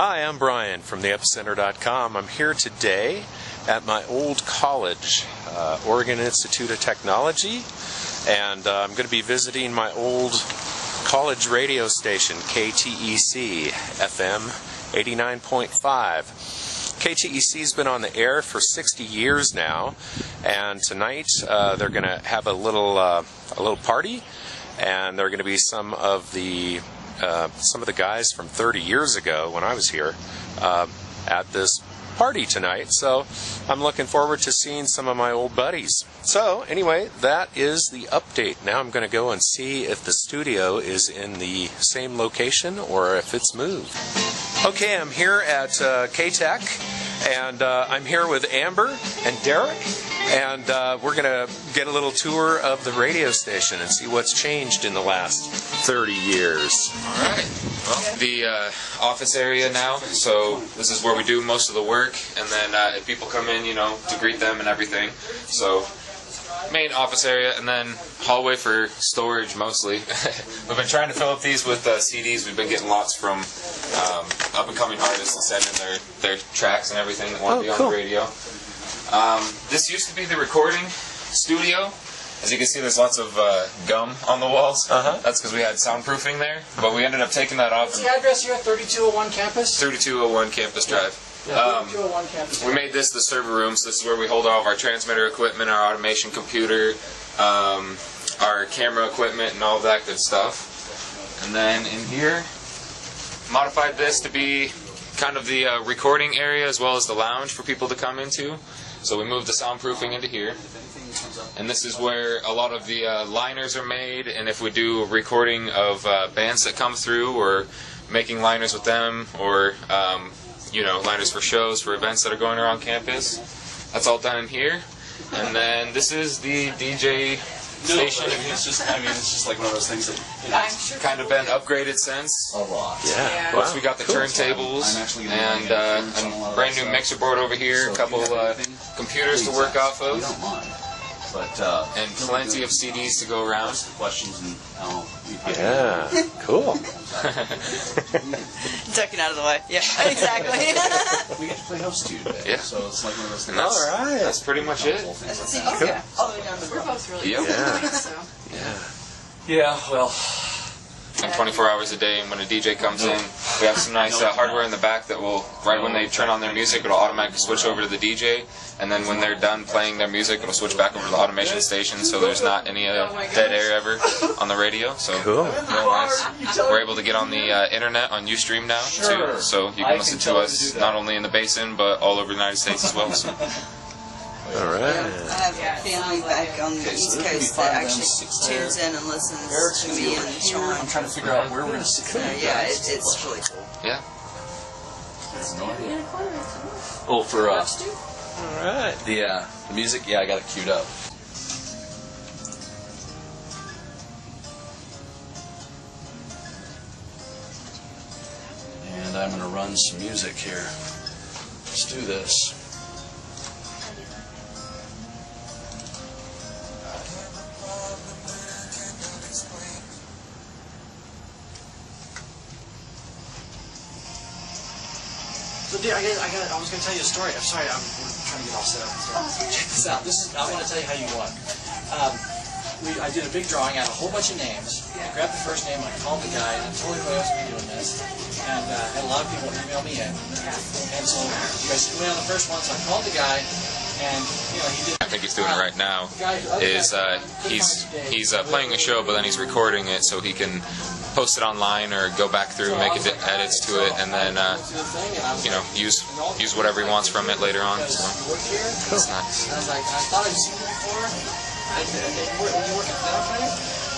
Hi, I'm Bryan from theepicenter.com. I'm here today at my old college, Oregon Institute of Technology, and I'm going to be visiting my old college radio station, KTEC FM 89.5. KTEC's been on the air for 60 years now, and tonight they're going to have a little party, and there are going to be some of the guys from 30 years ago when I was here at this party tonight. So I'm looking forward to seeing some of my old buddies. So anyway, that is the update. Now I'm going to go and see if the studio is in the same location or if it's moved. Okay, I'm here at KTEC, and I'm here with Amber and Derek, and we're going to get a little tour of the radio station and see what's changed in the last 30 years. All right. Well, the office area now, so this is where we do most of the work, and then if people come in, to greet them and everything. So main office area, and then hallway for storage mostly. We've been trying to fill up these with CDs. We've been getting lots from up-and-coming artists and sending their tracks and everything that want to be on the radio. This used to be the recording studio. As you can see, there's lots of gum on the walls. That's because we had soundproofing there, but we ended up taking that off. What's the address here? 3201 Campus? 3201 Campus Drive. Yeah, 3201 Campus. We made this the server room, so this is where we hold all of our transmitter equipment, our automation computer, our camera equipment, and all of that good stuff. And then in here, modified this to be kind of the recording area as well as the lounge for people to come into. So we moved the soundproofing into here. And this is where a lot of the liners are made, and if we do a recording of bands that come through, or making liners with them, or liners for shows, for events that are going around campus, that's all done in here. And then this is the DJ station. It's just like one of those things that kind of been upgraded since. A lot. Yeah. Plus we got the turntables and a brand new mixer board over here, a couple computers to work off of. And plenty of CDs to go around. Questions and yeah, cool. Ducking out of the way. Yeah, exactly. We get to play host to you today. Yeah. So it's like one of those things. All right. That's pretty much it. Okay. All the way down to the We're both really Yep. good, so. Yeah, well. And 24 hours a day, and when a DJ comes in, we have some nice hardware in the back that will, right when they turn on their music, it'll automatically switch over to the DJ, and then when they're done playing their music, it'll switch back over to the automation station, so there's not any dead air ever on the radio. So Cool. real nice. We're able to get on the internet on Ustream now too, so you can listen to us not only in the Basin but all over the United States as well. So. All right. I have family back on the East Coast that actually tunes in and listens to me and Sean. I'm trying to figure out where we're going to sit. So yeah, it's really cool. Yeah. Oh, for All right. the music, yeah, I got it queued up. And I'm going to run some music here. Let's do this. So, dude, I was going to tell you a story. I'm sorry, I'm trying to get all set up. Check this out. I want to tell you how you won. I did a big drawing out of a whole bunch of names. I grabbed the first name, I called the guy, and I told everybody else to be doing this. And had a lot of people email me in. And so you guys hit me on the first one, so I called the guy, and he did. I think he's doing it right now. Is he's playing a show, but then he's recording it so he can post it online or go back through, make edits to it, and then use whatever he wants from it later on. So that's nice. I was like, I thought I'd seen you before. Did you work at Fiddle?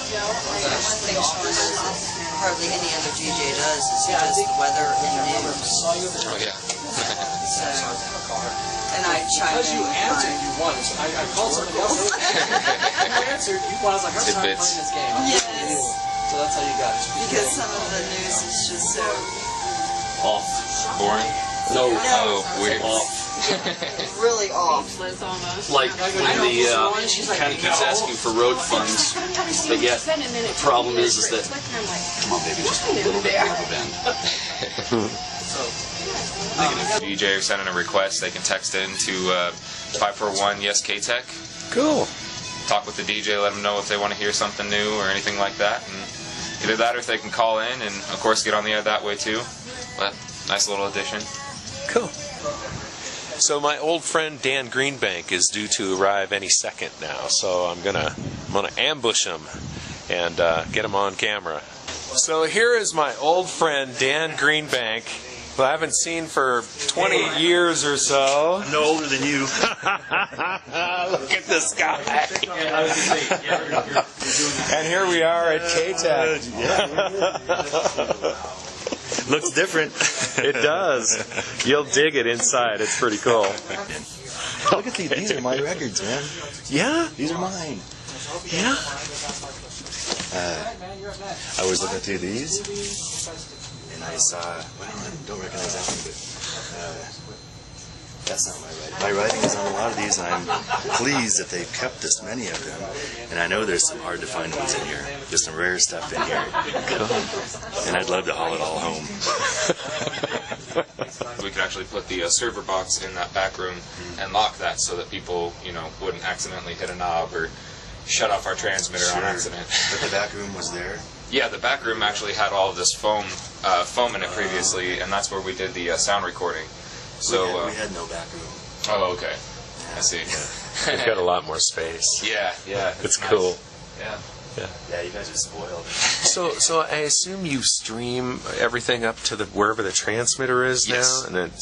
Yeah, one thing Sean does that hardly any other DJ does is he does the weather and news. Oh yeah. So, and I chime Because you in. answered, you won. So I called somebody else. You answered, you won. I was like, I'm trying to play this game. Yes. So that's how you got it. Because some of the news is just so Off. Boring. No. Oh, weird. Off. really off. Liz almost. Like when the county keeps asking for road funds, but yet the problem is that, come on baby, just a little bit more of a bend. So DJ are sending a request, they can text in to 541 yes KTEC. Cool. Talk with the DJ, let them know if they want to hear something new or anything like that, and either that or if they can call in and of course get on the air that way too. But nice little addition. Cool. So my old friend Dan Greenbank is due to arrive any second now, so I'm gonna ambush him and get him on camera. So here is my old friend Dan Greenbank, who I haven't seen for 20 years or so. I'm no older than you. Look at this guy. And here we are at KTEC. Looks different. It does. You'll dig it inside. It's pretty cool. Look at these are my records, man. Yeah? These are mine. Yeah? I was looking through these, and I saw, well, I don't recognize that one, but that's not my writing. My writing is on a lot of these, and I'm pleased that they've kept this many of them. And I know there's some hard to find ones in here. There's some rare stuff in here. And I'd love to haul it all home. We could actually put the server box in that back room and lock that so that people, wouldn't accidentally hit a knob or shut off our transmitter on accident. But the back room was there? Yeah, the back room actually had all of this foam in it previously, and that's where we did the sound recording. So we had no back room. Oh, okay. I see. We've got a lot more space. Yeah. It's nice. Cool. Yeah. Yeah, you guys are spoiled. So I assume you stream everything up to wherever the transmitter is Yes. now. And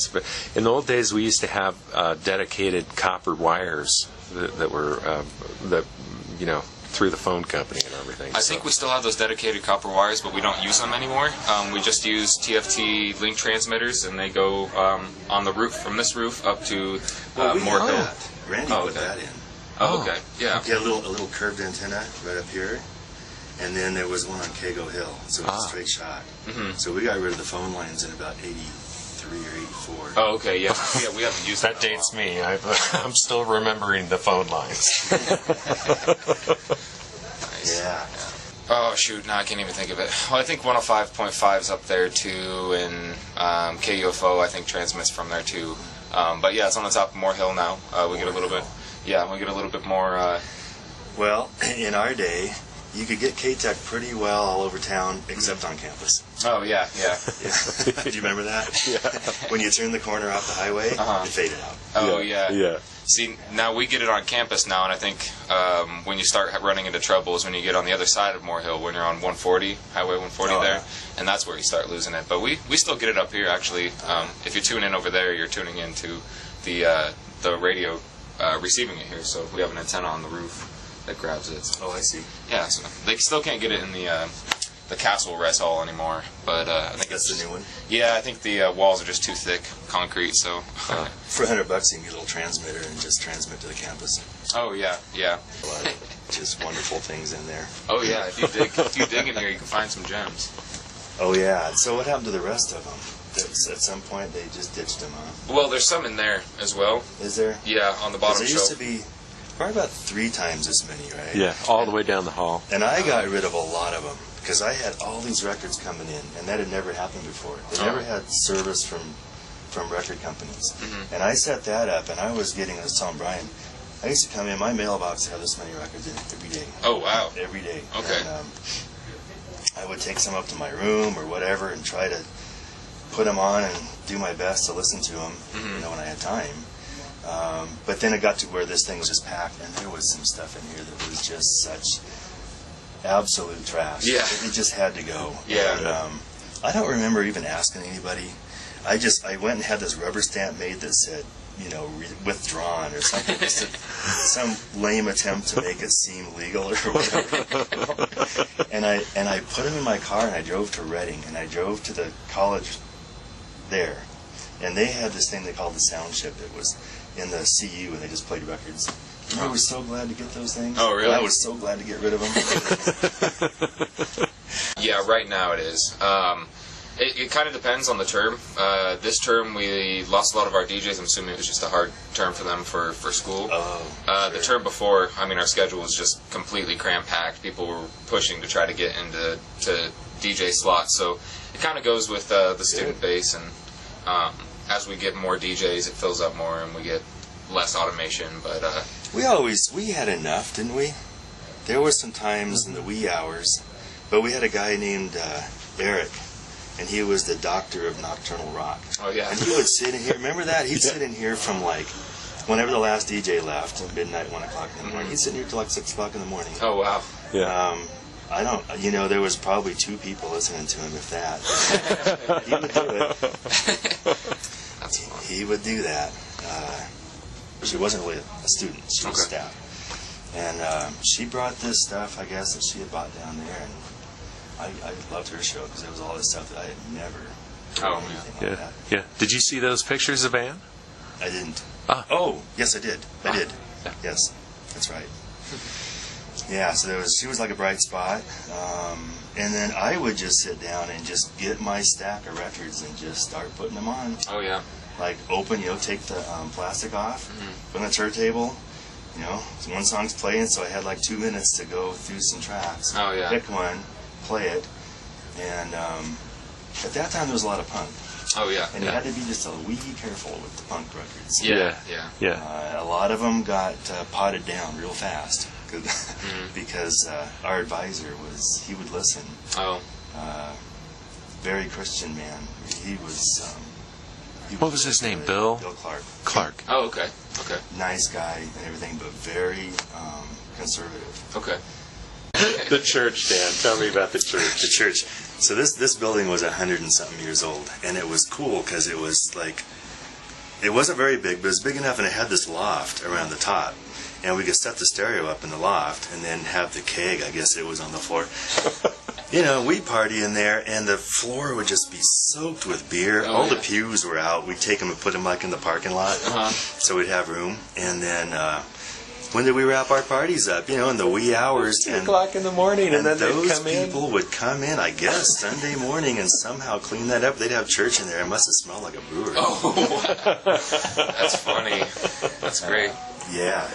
in the old days, we used to have dedicated copper wires that were through the phone company and everything. I think we still have those dedicated copper wires, but we don't use them anymore. We just use TFT link transmitters, and they go on the roof, from this roof up to Moore Hill. Randy put that in. Oh, okay. Yeah. He had a little curved antenna right up here, and then there was one on Kago Hill, so it was a straight shot. Mm-hmm. So we got rid of the phone lines in about 83 or 84. Oh, okay. Yeah. We haven't used That dates me. I'm still remembering the phone lines. Nice. Yeah. Oh, shoot. No, I can't even think of it. Well, I think 105.5 is up there, too, and KUFO, I think, transmits from there, too. But, yeah, it's on the top of Moore Hill now. We get a little bit... Yeah, we get a little bit more... Well, in our day, you could get KTEC pretty well all over town, except on campus. Oh, yeah. Yeah. Do you remember that? Yeah. When you turned the corner off the highway, it faded out. Oh, yeah. Yeah. See, now we get it on campus now, and I think when you start running into trouble is when you get on the other side of Moore Hill, when you're on 140, Highway 140 there, and that's where you start losing it. But we still get it up here, actually. If you tune in over there, you're tuning into the radio receiving it here, so we have an antenna on the roof that grabs it. So. Oh, I see. Yeah, so they still can't get it in the Castle Rest Hall anymore, but I think That's it's the new one? Yeah, I think the walls are just too thick, concrete, so... For $100, you can get a little transmitter and just transmit to the campus. Oh, yeah. A lot of just wonderful things in there. Oh, yeah, if you dig in here, you can find some gems. Oh, yeah. So what happened to the rest of them? At some point, they just ditched them, huh? Well, there's some in there as well. Is there? Yeah, on the bottom There shelf. used to be probably about 3 times as many, right? Yeah, all the way down the hall. And I got rid of a lot of them because I had all these records coming in, and that had never happened before. They never had service from record companies. Mm-hmm. And I set that up, and I was telling Bryan, I used to come in, my mailbox had this many records in it every day. Oh, wow. Every day. Okay. And, I would take some up to my room or whatever and try to put them on and do my best to listen to them, when I had time. But then it got to where this thing was just packed, and there was some stuff in here that was just such absolute trash. Yeah. It just had to go. Yeah. And, I don't remember even asking anybody. I went and had this rubber stamp made that said, withdrawn or something. Just some lame attempt to make it seem legal or whatever. And I put them in my car and I drove to Reading, and I drove to the college there, and they had this thing they called the sound chip. It was in the CU, and they just played records. And I was so glad to get those things. Oh, really? And I was so glad to get rid of them. Yeah, right now it is. It kind of depends on the term. This term we lost a lot of our DJs. I'm assuming it was just a hard term for them for school. Oh, The term before, our schedule was just completely cram-packed. People were pushing to try to get into DJ slots. So it kind of goes with the student base. And as we get more DJs, it fills up more and we get less automation. But we had enough, didn't we? There were some times in the wee hours, but we had a guy named Eric, and he was the doctor of nocturnal rock. Oh yeah. And he would sit in here. Remember that? He'd sit in here from like whenever the last DJ left, midnight, 1 o'clock in the morning. He'd sit in here till like 6 o'clock in the morning. Oh wow. Yeah. I don't, there was probably 2 people listening to him, if that. He would do it. That's fun. He would do that. She wasn't really a student, she was staff. And she brought this stuff, I guess, that she had bought down there, and I loved her show because there was all this stuff that I had never heard anything like that. Yeah. Did you see those pictures of Ann? I didn't. Oh, yes, I did. I did. Yeah. Yes, that's right. Yeah, so she was like a bright spot. And then I would just sit down and just get my stack of records and just start putting them on. Oh yeah. Like open, take the plastic off, put on the turntable. One song's playing, so I had like 2 minutes to go through some tracks. Oh yeah. Pick one, play it, and at that time there was a lot of punk. Oh yeah. And you had to be just a wee careful with the punk records. Yeah. A lot of them got potted down real fast because our advisor he would listen. Oh. Very Christian man. He was. What was his name? Bill? Bill Clark. Clark. Oh, okay. Okay. Nice guy and everything, but very conservative. Okay. The church, Dan. Tell me about the church. The church. So this building was 100 and something years old, and it was cool because it was like, it wasn't very big, but it was big enough, and it had this loft around the top, and we could set the stereo up in the loft and then have the keg, I guess it was on the floor. We'd party in there, and the floor would just be soaked with beer. All the pews were out. We'd take them and put them like in the parking lot, so we'd have room. And then when did we wrap our parties up? In the wee hours. 2 o'clock in the morning, and then those people would come in, I guess, Sunday morning and somehow clean that up. They'd have church in there. It must have smelled like a brewery. Oh, that's funny. That's great. Yeah.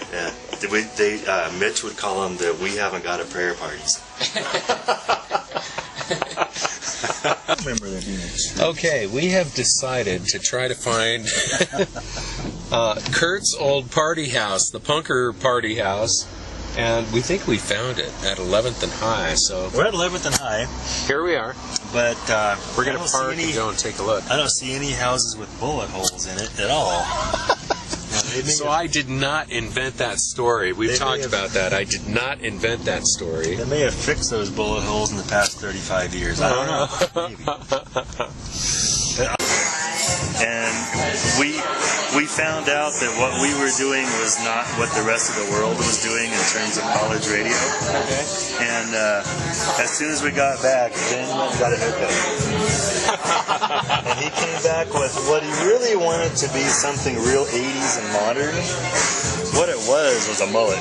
Mitch would call them the "we haven't got a prayer" parties. Remember that image. Okay, we have decided to try to find Kurt's old party house, the punker party house, and we think we found it at 11th and High. So we're at 11th and High. Here we are. But we're going to park and go and take a look. I don't see any houses with bullet holes in it at all. So I did not invent that story. We've talked about that. I did not invent that story. They may have fixed those bullet holes in the past 35 years. I don't know. Maybe. And we found out that what we were doing was not what the rest of the world was doing in terms of college radio. Okay. And as soon as we got back, Ben got a haircut. And he came back with what he really wanted to be something real 80s and modern. What it was a mullet.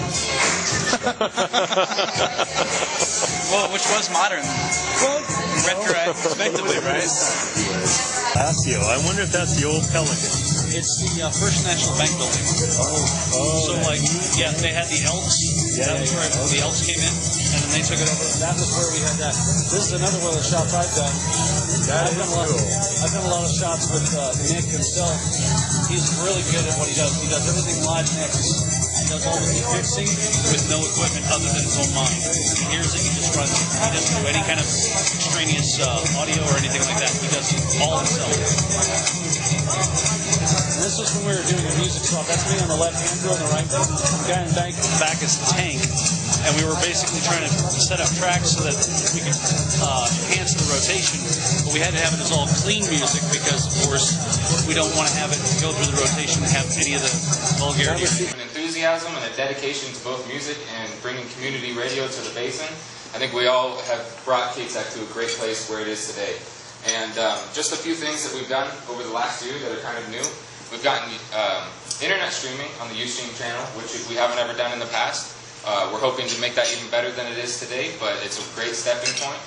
Well, which was modern. Well, retrospectively, right? Lazio. I wonder if that's the old Pelican. It's the First National Bank building. So, they had the Elks. Yeah, that was where the Elks came in, and then they took it over. That was where we had that. This is another one of the shops I've done. I've done a lot of shops with Nick himself. He's really good at what he does. He does everything live mix. He does all the mixing with no equipment other than his own mind. He hears it, he just runs it. He doesn't do any kind of extraneous audio or anything like that. He does it all himself. And this was when we were doing the music swap. That's me on the left, Andrew on the right. The guy in the back is Tank. And we were basically trying to set up tracks so that we could enhance the rotation. But we had to have it as all clean music because, of course, we don't want to have it go through the rotation and have any of the vulgarity. An enthusiasm and a dedication to both music and bringing community radio to the basin. I think we all have brought KTEC to a great place where it is today. And just a few things that we've done over the last year that are kind of new. We've gotten internet streaming on the Ustream channel, which we haven't ever done in the past. We're hoping to make that even better than it is today, but it's a great stepping point.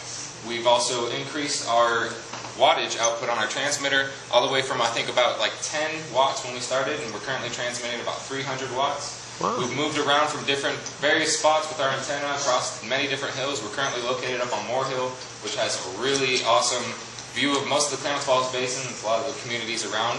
We've also increased our wattage output on our transmitter all the way from, I think, about like 10 watts when we started, and we're currently transmitting about 300 watts. Wow. We've moved around from various spots with our antenna across many different hills. We're currently located up on Moore Hill, which has a really awesome view of most of the Klamath Falls Basin and a lot of the communities around.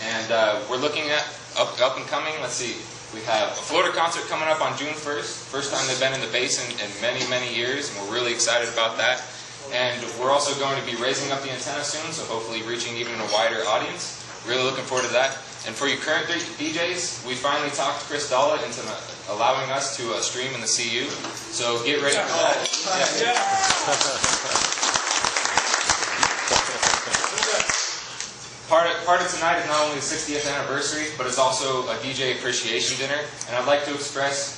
And we're looking at up and coming. Let's see. We have a Florida concert coming up on June 1st. First time they've been in the basin in many, many years, and we're really excited about that. And we're also going to be raising up the antenna soon, so hopefully reaching even a wider audience. Really looking forward to that. And for you current DJs, we finally talked Chris Dalla into allowing us to stream in the CU. So get ready for that. Part of tonight is not only the 60th anniversary, but it's also a DJ appreciation dinner. And I'd like to express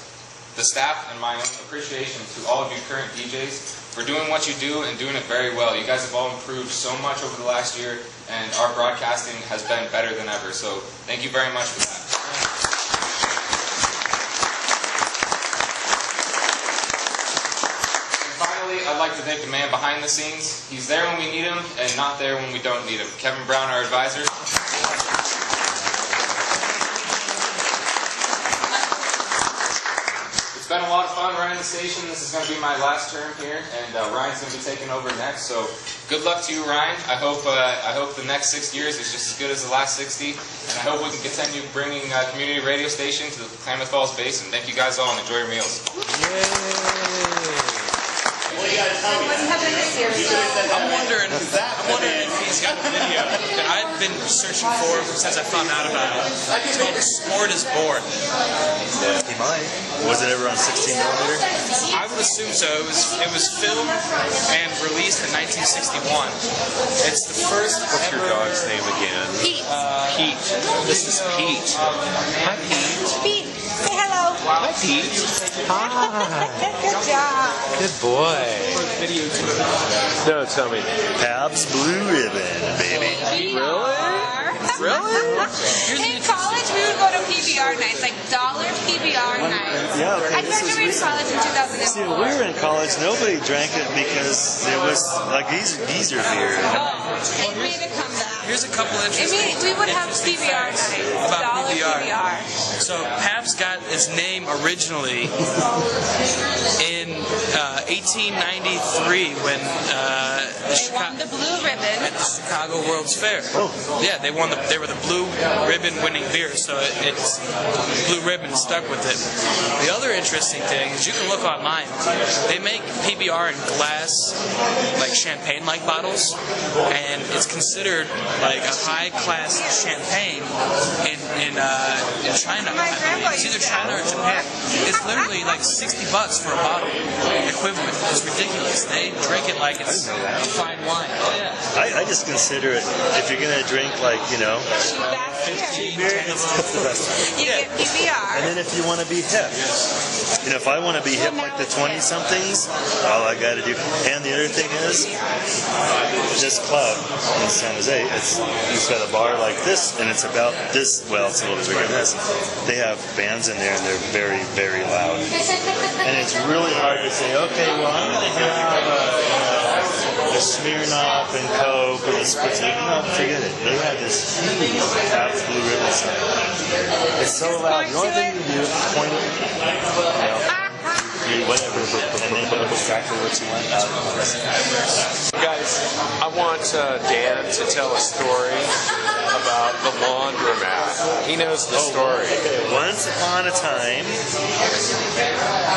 the staff and my own appreciation to all of you current DJs for doing what you do and doing it very well. You guys have all improved so much over the last year, and our broadcasting has been better than ever. So thank you very much for that. I'd like to thank the man behind the scenes. He's there when we need him and not there when we don't need him. Kevin Brown, our advisor. It's been a lot of fun running the station. This is going to be my last term here, and Ryan's going to be taking over next. So good luck to you, Ryan. I hope the next 6 years is just as good as the last 60, and I hope we can continue bringing community radio station to the Klamath Falls Basin. Thank you guys all, and enjoy your meals. Yay! What's happening this year? I'm wondering if he's got a video that I've been searching for since I found out about it. It's called Sport is Born. He might. Was it ever on 16 millimeter? I would assume so. It was filmed and released in 1961. It's the first. What's your dog's name again? Pete. Pete. This is Pete. Hi, Pete. Pete, say hello. Hi, Pete. Hi. Good job. Good boy. No, tell me. Pabst Blue Ribbon, baby. Really? In college, we would go to PBR nights, like dollar PBR nights. Yeah, okay, I graduated college in 2004. See, when we were in college, nobody drank it because it was like geezer beer. Oh, it made a comeback. Here's a couple interesting. We would have PBR nights. About dollar PBR. So Pabst got its name originally in 1893 when They won the blue ribbon at the Chicago World's Fair. Oh. Yeah, they were the blue ribbon winning beer, so it's blue ribbon stuck with it. The other interesting thing is you can look online. They make PBR in glass, like champagne-like bottles, and it's considered like a high-class champagne in China. It's either China or Japan. It's literally like $60 for a bottle equivalent. It's ridiculous. They drink it like it's fine wine. Oh yeah. I just consider it, if you're going to drink like, That's beer, it's the best. You get PBR. And then if you want to be hip, if I want to be hip like the 20-somethings, all I got to do. And the other thing is, this club in San Jose, it's got a bar like this, and it's about this. Well, it's a little bit bigger than this. They have bands in there, and they're very, very loud. And it's really hard to say, okay, well, I'm going to have a Smirnoff and Coke or a Spritz. No, forget it. They have this huge Pabst Blue Ribbon sign. It's so loud. The only thing you do is point it, whatever, and they know exactly what you want out of it. Guys, I want Dan to tell a story about the laundromat. He knows the story. Okay. Once upon a time,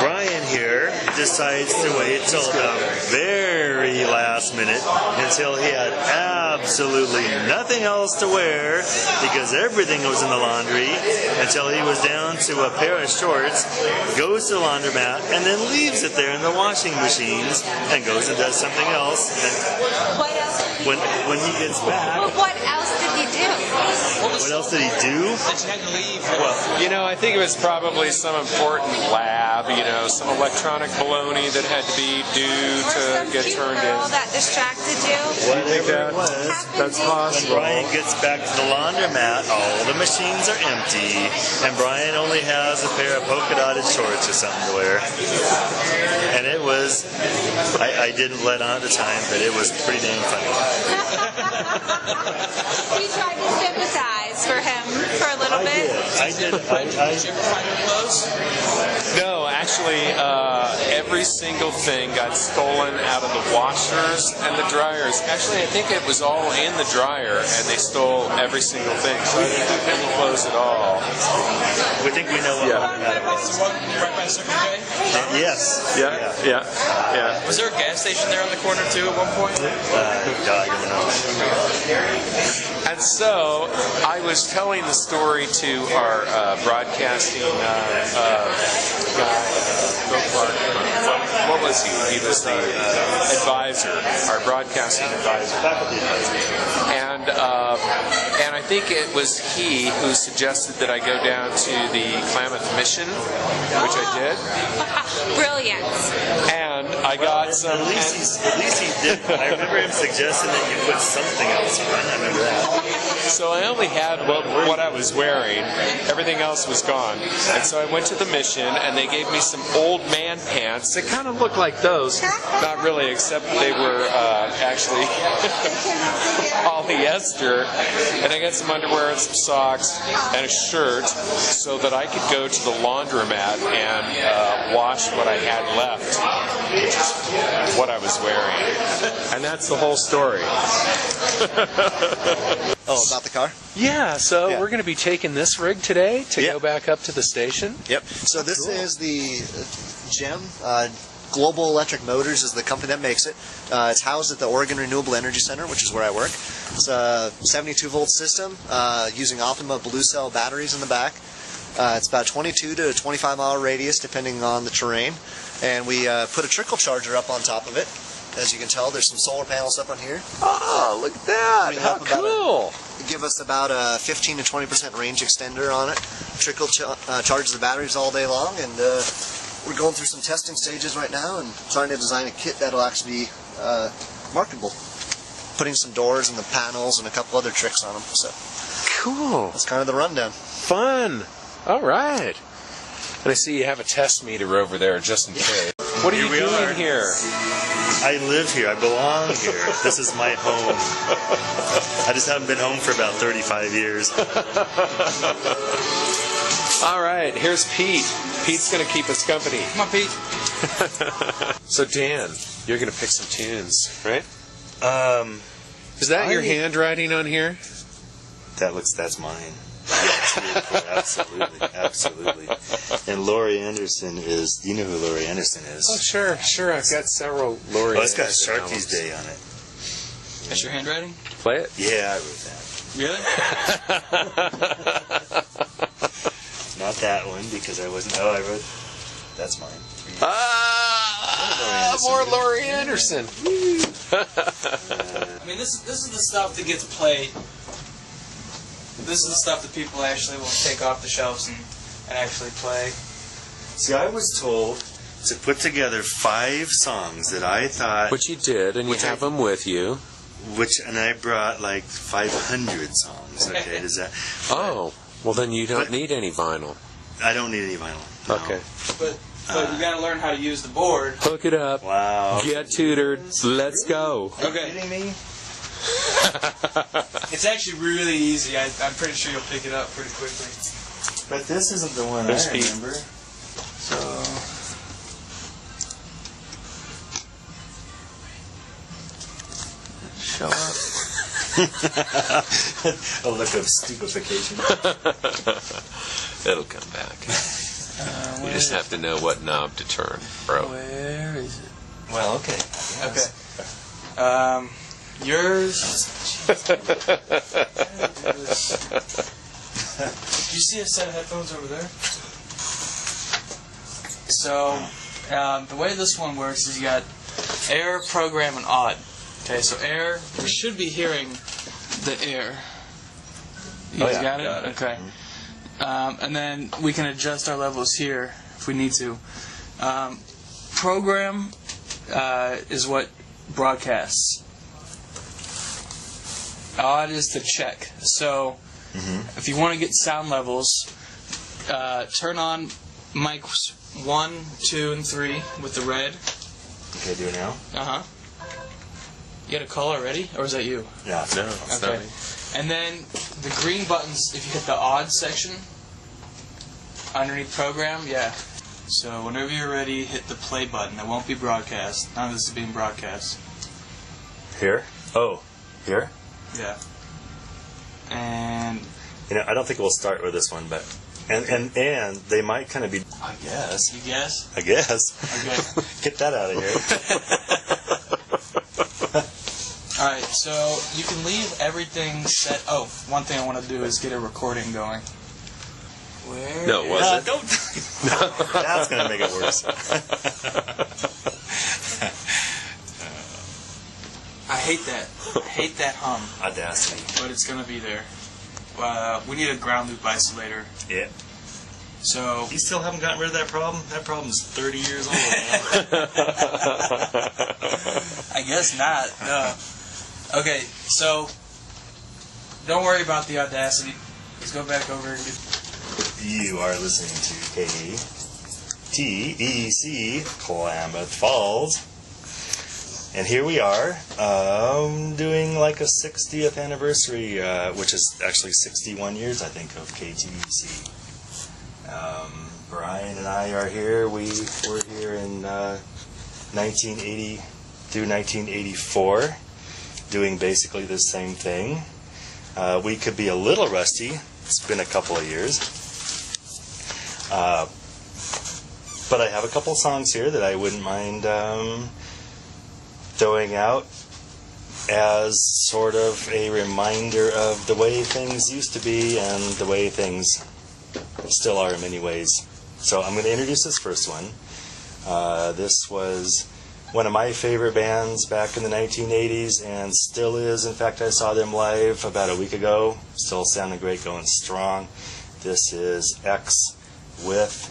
Bryan here decides to wait till the very last minute until he had absolutely nothing else to wear because everything was in the laundry until he was down to a pair of shorts, goes to the laundromat, and then leaves it there in the washing machines and goes and does something else. What else? When he gets back. Well, what else did he do? What else did he do? That you had to leave. Well, I think it was probably some important lab, some electronic baloney that had to be due to get turned in. Or some cute girl that distracted you? Whatever it was. That's possible. When Bryan gets back to the laundromat, all the machines are empty, and Bryan only has a pair of polka-dotted shorts or something to wear. And it was, I didn't let on at the time, but it was pretty damn funny. You tried to sympathize for him for a little bit? I did. Did you ever find one of those? No, actually, every single thing got stolen out of the washers and the dryers. Actually, I think it was all in the dryer, and they stole every single thing. So I didn't do any clothes at all. We think we know what one that was. The one right by Circle K? Yes. Yeah. Was there a gas station there on the corner too at one point? God, I don't know. And so I was telling the story to our broadcasting guy, Bill Clark. What was he? He was the advisor, our broadcasting advisor. And I think it was he who suggested that I go down to the Klamath Mission, which I did. Brilliant. And I got some. At least he did. I remember him suggesting that you put something else on. I remember that. So I only had what I was wearing. Everything else was gone. And so I went to the mission, and they gave me some old man pants that kind of looked like those. Not really, except they were actually polyester. And I got some underwear and some socks and a shirt so that I could go to the laundromat and wash what I had left, which is what I was wearing. And that's the whole story. Oh, about the car? Yeah, so we're going to be taking this rig today to go back up to the station. Yep. So this is the GEM. Global Electric Motors is the company that makes it. It's housed at the Oregon Renewable Energy Center, which is where I work. It's a 72-volt system using Optima Blue Cell batteries in the back. It's about 22 to 25-mile radius, depending on the terrain. And we put a trickle charger up on top of it. As you can tell, there's some solar panels up on here. Oh, look at that! How cool! Give us about a 15 to 20% range extender on it. Trickle charges the batteries all day long, and we're going through some testing stages right now and trying to design a kit that'll actually be marketable. Putting some doors in the panels and a couple other tricks on them. So cool. That's kind of the rundown. Fun. All right. And I see you have a test meter over there just in case. What are you doing here? I live here. I belong here. This is my home. I just haven't been home for about 35 years. All right, here's Pete. Pete's going to keep us company. Come on, Pete. So, Dan, you're going to pick some tunes, right? Is that your handwriting on here? That's mine. Absolutely. And Laurie Anderson is. Do you know who Laurie Anderson is? Oh, sure. I've got several Laurie. Oh, it's got Sharky's Day on it. That's your handwriting? Play it. Yeah, I wrote that. Really? Not that one because I wasn't. Oh, I wrote. That's mine. More Laurie Anderson. I mean, this is the stuff that gets played. This is the stuff that people actually will take off the shelves and actually play. See, I was told to put together 5 songs that I thought. Which you did, and you have them with you. And I brought like 500 songs. Okay, does that? Oh, well then you don't need any vinyl. I don't need any vinyl. No. Okay. But you got to learn how to use the board. Hook it up. Wow. Get tutored. Let's go. Okay. Are you kidding me? It's actually really easy. I'm pretty sure you'll pick it up pretty quickly. But this isn't the one There's I Pete. remember. So. Show up. A look of stupefaction. It'll come back. You just have to know what knob to turn, bro. Where is it? Well, okay. Okay. Yours. You see a set of headphones over there? So, the way this one works is you got air, program, and odd. Okay, so air, we should be hearing the air. You guys got it? Okay. And then we can adjust our levels here if we need to. Program is what broadcasts. Odd is to check. So if you want to get sound levels, turn on mics 1, 2, and 3 with the red. Okay, do it now. You got a call already, or is that you? Yeah. No, it's Okay. not me. And then the green buttons, if you hit the odd section, Underneath program, yeah. So whenever you're ready, hit the play button. It won't be broadcast. None of this is being broadcast. Here? Oh, here? Yeah. And I don't think we'll start with this one, but and they might kind of be. I guess. You guess? I guess. Okay. Get that out of here. All right. So you can leave everything set. Oh, one thing I want to do is get a recording going. Where? No, was it? Don't. That's gonna make it worse. I hate that. I hate that hum. Audacity. But it's gonna be there. We need a ground loop isolator. Yeah. So you still haven't gotten rid of that problem? That problem's 30 years old now. I guess not. No. Okay, so don't worry about the Audacity. Let's go back over and get. You are listening to KTEC Klamath Falls. And here we are, doing like a 60th anniversary, which is actually 61 years, I think, of KTEC. Bryan and I are here. We were here in 1980 through 1984, doing basically the same thing. We could be a little rusty. It's been a couple of years. But I have a couple songs here that I wouldn't mind throwing out as sort of a reminder of the way things used to be and the way things still are in many ways. So I'm going to introduce this first one. This was one of my favorite bands back in the 1980s and still is. In fact, I saw them live about a week ago. Still sounding great, going strong. This is X with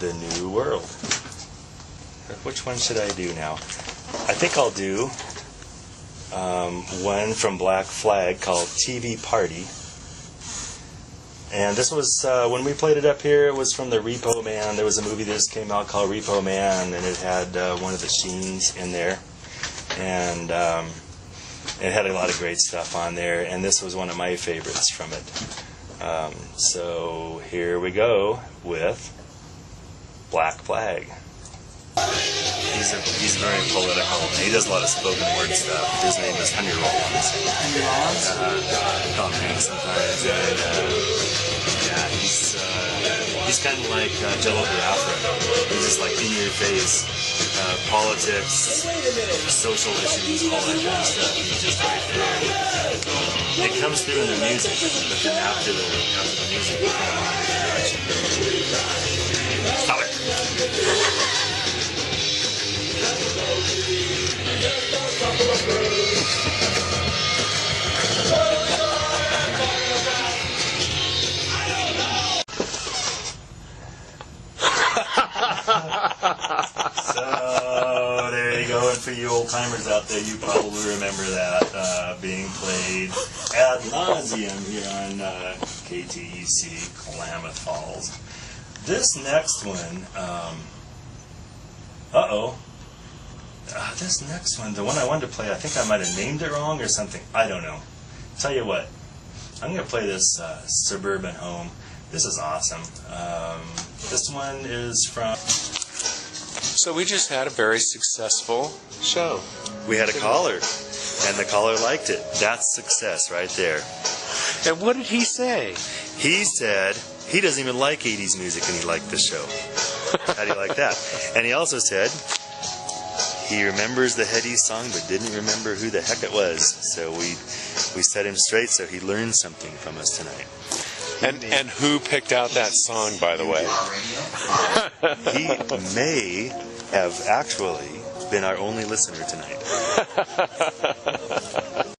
The New World. Which one should I do now? I think I'll do one from Black Flag called TV Party. And this was, when we played it up here, it was from the Repo Man. There was a movie that just came out called Repo Man, and it had one of the Sheens in there. And it had a lot of great stuff on there, and this was one of my favorites from it. So here we go with Black Flag. He's very political. He does a lot of spoken word stuff. His name is Henry Rollins. Henry Rollins? I call him Hank sometimes. And yeah, he's kind of like Jello Biafra. He's just like in your face. Politics, social issues, all that kind of stuff. He's just right there. It comes through in the music, but then after the music, it kind of direction. Stop it. So there you go, and for you old timers out there, you probably remember that being played ad nauseum here on KTEC Klamath Falls. This next one, this next one, the one I wanted to play, I think I might have named it wrong or something. I don't know. Tell you what, I'm going to play this Suburban Home. This is awesome. This one is from... So we just had a very successful show. We had a caller, and the caller liked it. That's success right there. And what did he say? He said he doesn't even like 80s music, and he liked the show. How do you like that? And he also said he remembers the Hetty song, but didn't remember who the heck it was. So we set him straight, so he learned something from us tonight. And who picked out that song, by the way? He may have actually been our only listener tonight.